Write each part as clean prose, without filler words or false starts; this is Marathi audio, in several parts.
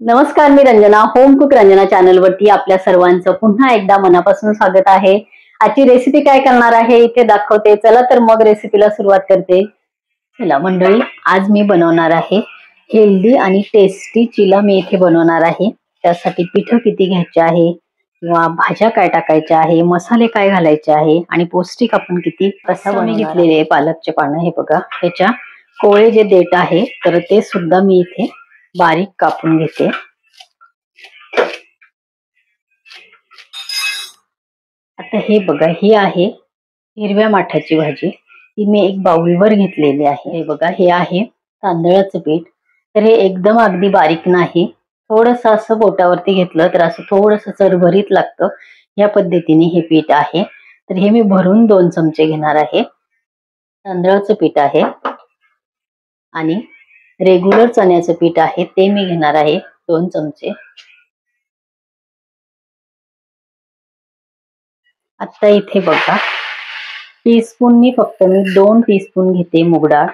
नमस्कार, मी Ranjana. Home cook Ranjana channel वरती आपल्या सर्वांचं पुन्हा एकदा मनापासून स्वागत आहे. आजची रेसिपी काय करणार आहे इथे दाखवते. चला तर मग रेसिपीला सुरुवात करते. चला मंडळी, आज मी बनवणार आहे हेल्दी आणि टेस्टी चिला. मी इथे बनवणार आहे. त्यासाठी पीठ किती घ्यायचे आहे किंवा भाज्या काय टाकायच्या आहे, मसाले काय घालायचे आहे आणि पौष्टिक आपण किती कसा मी घेतलेले आहे. पालकचे पानं हे बघा, ह्याच्या कोवळे जे देठ आहे तर ते सुद्धा मी इथे बारीक कापून घेते. आता हे बघा, ही आहे हिरव्या माठाची भाजी. ती मी एक बाउलवर घेतलेली आहे. हे बघा, हे आहे तांदळाचं पीठ. तर हे एकदम अगदी बारीक नाही, थोडस असं बोटावरती घेतलं तर असं थोडस चरभरीत लागतं. या पद्धतीने हे पीठ आहे. तर हे मी भरून 2 चमचे घेणार आहे. तांदळाचं पीठ आहे आणि रेग्युलर चण्याचं पीठ आहे ते मी घेणार आहे 2 चमचे. आता इथे बघा, टीस्पूननी फक्त मी 2 टीस्पून घेते मूग डाळ.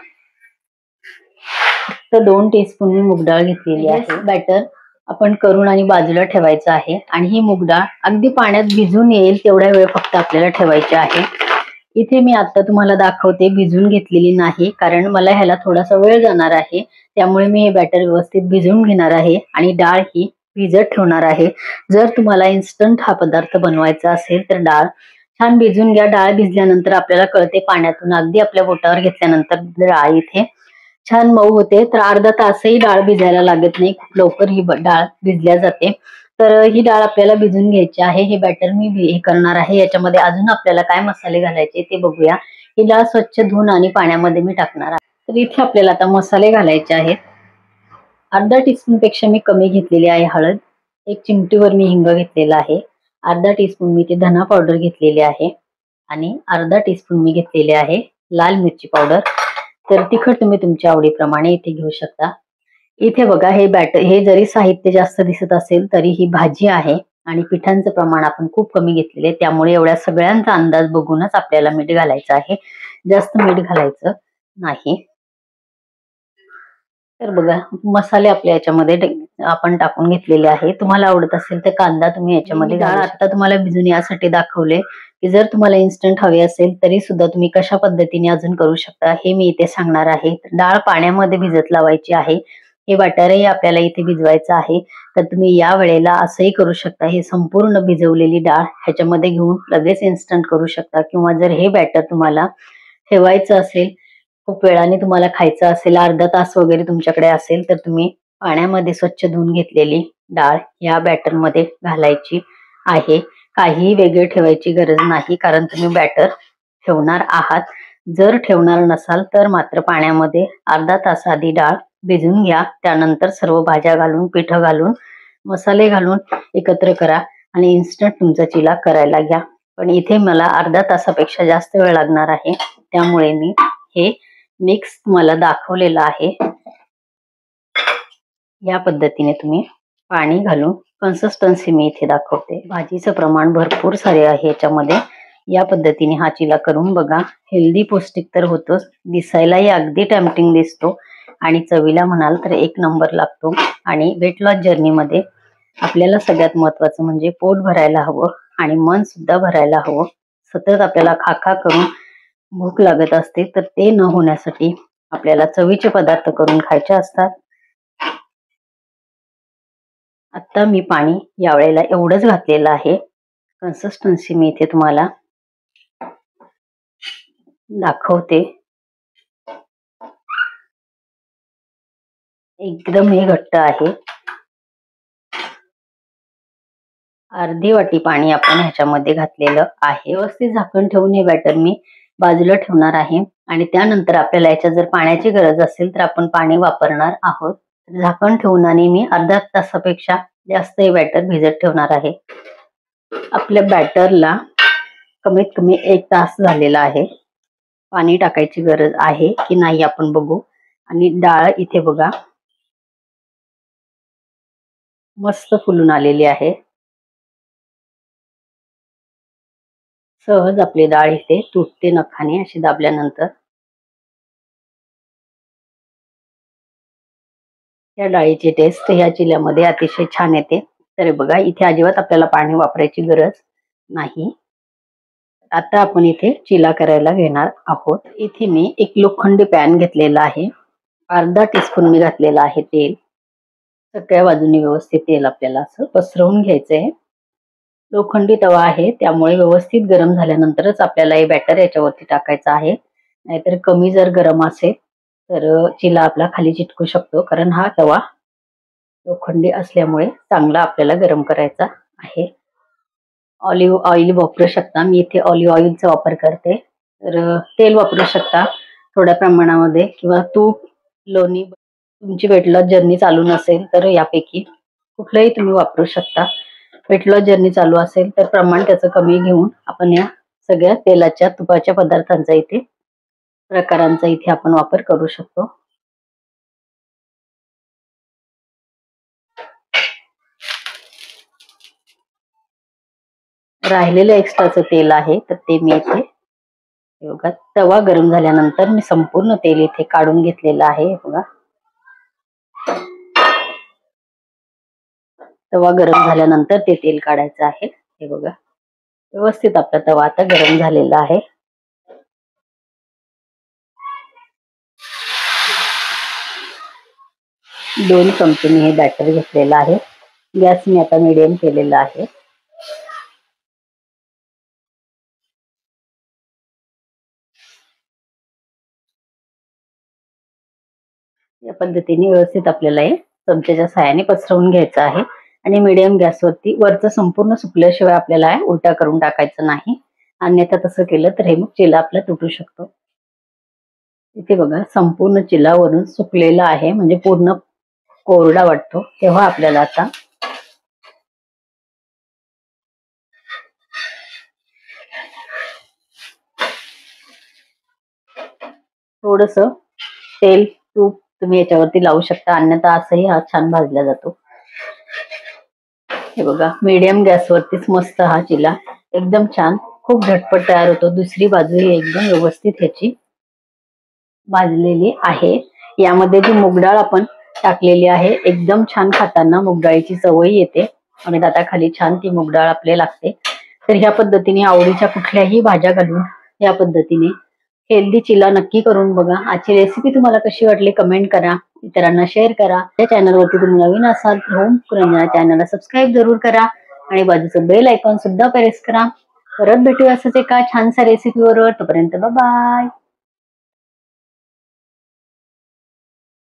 फक्त 2 टीस्पून मी मूग डाळ घेतलेली आहे. बॅटर आपण करून आणि बाजूला ठेवायचं आहे. आणि ही मूग डाळ अगदी पाण्यात भिजून येईल तेवढ्या वेळ फक्त आपल्याला ठेवायची आहे. इथे मी आता तुम्हाला दाखवते, भिजून घेतलेली नाही, कारण मला ह्याला थोडासा वेळ जाणार आहे. त्यामुळे मी हे बॅटर व्यवस्थित भिजवून घेणार आहे आणि डाळ ही भिजत ठेवणार आहे. जर तुम्हाला इन्स्टंट हा पदार्थ बनवायचा असेल तर डाळ छान भिजून घ्या. डाळ भिजल्यानंतर आपल्याला कळते पाण्यातून, अगदी आपल्या बोटावर घेतल्यानंतर डाळ इथे छान मऊ होते. तर अर्धा तासही डाळ भिजायला लागत नाही, खूप लवकर ही डाळ भिजल्या जाते. तर ही डाळ आपल्याला भिजून घ्यायची आहे. हे बॅटर मी हे करणार आहे. याच्यामध्ये अजून आपल्याला काय मसाले घालायचे ते बघूया. ही डाळ स्वच्छ धुवून आणि पाण्यामध्ये मी टाकणार आहे. तर इथे आपल्याला आता मसाले घालायचे आहेत. अर्धा टीस्पून पेक्षा मी कमी घेतलेली आहे हळद. 1 चिमटीवर मी हिंग घेतलेला आहे. अर्धा टीस्पून मी ते धना पावडर घेतलेली आहे आणि अर्धा टीस्पून मी घेतलेले आहे लाल मिरची पावडर. तर तिखट तुम्ही तुमच्या आवडीप्रमाणे इथे घेऊ शकता. इथे बघा, हे बॅटर, हे जरी साहित्य जास्त दिसत असेल तरी ही भाजी आहे आणि पिठांचं प्रमाण आपण खूप कमी घेतलेले, त्यामुळे एवढ्या सगळ्यांचा अंदाज बघूनच आपल्याला मीठ घालायचं आहे. जास्त मीठ घालायचं नाही. तर बघा, मसाले आपल्या याच्यामध्ये आपण टाकून घेतलेले आहे. तुम्हाला आवडत असेल तर कांदा तुम्ही याच्यामध्ये डाळ आता तुम्हाला भिजून यासाठी दाखवले की जर तुम्हाला इन्स्टंट हवे असेल तरी सुद्धा तुम्ही कशा पद्धतीने अजून करू शकता हे मी इथे सांगणार आहे. डाळ पाण्यामध्ये भिजत लावायची आहे. हे बॅटरही आपल्याला इथे भिजवायचं आहे. तर तुम्ही या वेळेला असंही करू शकता, हे संपूर्ण भिजवलेली डाळ ह्याच्यामध्ये घेऊन लगेच इन्स्टंट करू शकता. किंवा जर हे बॅटर तुम्हाला ठेवायचं असेल, खूप वेळाने तुम्हाला खायचं असेल, अर्धा तास वगैरे तुमच्याकडे असेल, तर तुम्ही पाण्यामध्ये स्वच्छ धुवून घेतलेली डाळ या बॅटर मध्ये घालायची आहे. काहीही वेगळे ठेवायची गरज नाही, कारण तुम्ही बॅटर ठेवणार आहात. जर ठेवणार नसाल तर मात्र पाण्यामध्ये अर्धा तास आधी डाळ भिजून घ्या. त्यानंतर सर्व भाज्या घालून, पीठ घालून, मसाले घालून एकत्र करा आणि इन्स्टंट तुमचा चिला करायला घ्या. पण इथे मला अर्धा तासापेक्षा जास्त वेळ लागणार आहे, त्यामुळे मी हे मिक्स तुम्हाला दाखवलेलं आहे. या पद्धतीने तुम्ही पाणी घालून कन्सिस्टन्सी मी इथे दाखवते. भाजीचं प्रमाण भरपूर सारे आहे याच्यामध्ये. या पद्धतीने हा चिला करून बघा. हेल्दी, पौष्टिक तर होतोच, दिसायलाही अगदी टेम्पटिंग दिसतो आणि चवीला म्हणाल तर 1 नंबर लागतो. आणि वेट लॉस जर्नीमध्ये आपल्याला सगळ्यात महत्वाचं म्हणजे पोट भरायला हवं आणि मन सुद्धा भरायला हवं. सतत आपल्याला खा करून भूक लागत असते, तर ते न होण्यासाठी आपल्याला चवीचे पदार्थ करून खायचे असतात. आता मी पाणी यावेळेला एवढंच घातलेलं आहे. कन्सिस्टन्सी मी इथे तुम्हाला दाखवते. एकदम हे घट्ट आहे. अर्धी वाटी पाणी आपण ह्याच्यामध्ये घातलेलं आहे. व्यवस्थित झाकण ठेवून हे बॅटर मी बाजूला ठेवणार आहे आणि त्यानंतर आपल्याला याच्यात जर पाण्याची गरज असेल तर आपण पाणी वापरणार आहोत. झाकण ठेवून आणि मी अर्धा तासापेक्षा जास्त हे बॅटर भिजत ठेवणार आहे. आपल्या बॅटरला कमीत कमी 1 तास झालेला आहे. पाणी टाकायची गरज आहे की नाही आपण बघू. आणि डाळ इथे बघा मस्त फुलून आलेली आहे. सहज आपली डाळ इथे तुटते नखाने अशी दाबल्यानंतर. या डाळीची टेस्ट ह्या चिल्यामध्ये अतिशय छान येते. तर बघा इथे अजिबात आपल्याला पाणी वापरायची गरज नाही. आता आपण इथे चिला करायला घेणार आहोत. इथे मी एक लोखंडी पॅन घेतलेला आहे. अर्धा टीस्पून मी घातलेला आहे तेल. सगळ्या बाजूनी व्यवस्थित तेल आपल्याला असं पसरवून घ्यायचंय. लोखंडी तवा आहे त्यामुळे व्यवस्थित गरम झाल्यानंतरच आपल्याला हे बॅटर याच्यावरती टाकायचं आहे. नाहीतर कमी जर गरम असेल तर चिला आपला खाली चिटकू शकतो, कारण हा तवा लोखंडी असल्यामुळे चांगला आपल्याला गरम करायचा आहे. ऑलिव्ह ऑइल वापरू शकता. मी इथे ऑलिव्ह ऑइलचा वापर करते. तर तेल वापरू शकता थोड्या प्रमाणामध्ये, किंवा तूप, लोणी. तुमची वेट लॉस जर्नी चालू नसेल तर यापैकी कुठलंही तुम्ही वापरू शकता. वेट लॉस जर्नी चालू असेल तर प्रमाण त्याचं कमी घेऊन आपण या सगळ्या तेलाच्या तुपाच्या पदार्थांचा इथे प्रकारांचा इथे आपण वापर करू शकतो. राहिलेलं एक्स्ट्राचं तेल आहे तर ते मी इथे बघा तवा गरम झाल्यानंतर मी संपूर्ण तेल इथे काढून घेतलेलं आहे. बघा तवा गरम झाल्यानंतर ते तेल काढायचं आहे. हे बघा व्यवस्थित आपला तवा आता गरम झालेला आहे. दोन चमचे मी हे बॅटर घेतलेलं आहे. गॅस मी आता मीडियम केलेला आहे. या पद्धतीने व्यवस्थित आपल्याला हे चमच्याच्या साहाय्याने पसरवून घ्यायचं आहे. आणि मीडियम गॅसवरती वरचं संपूर्ण सुकल्याशिवाय आपल्याला उलटा करून टाकायचं नाही. अन्यथा तसं केलं तर हे मग चिला आपला तुटू शकतो. इथे बघा संपूर्ण चिला वरून सुकलेला आहे, म्हणजे पूर्ण कोरडा वाटतो. तेव्हा आपल्याला आता थोडस तेल तूप तुम्ही याच्यावरती लावू शकता, अन्यथा असंही हा छान भाजला जातो. हे बघा मीडियम गॅसवरतीच मस्त हा चिला एकदम छान खूप झटपट तयार होतो. दुसरी बाजू ही एकदम व्यवस्थित ह्याची भाजलेली आहे. यामध्ये जी मूगडाळ आपण टाकलेली आहे एकदम छान, खाताना मूगडाळीची चवही येते आणि दाताखाली छान ती मूगडाळ आपले लागते. तर ह्या पद्धतीने आवडीच्या कुठल्याही भाज्या घालून या पद्धतीने हेल्दी चिला नक्की करून बघा. आजची रेसिपी तुम्हाला कशी वाटली कमेंट करा, इतरांना शेअर करा. या चॅनलवरती तुम्ही नवीन असाल तर होम रंजना चॅनलला सबस्क्राईब जरूर करा आणि बाजूचं बेल आयकॉन सुद्धा प्रेस करा. परत भेटूया असंच एका छानसा रेसिपी बरोबर. तोपर्यंत बाय.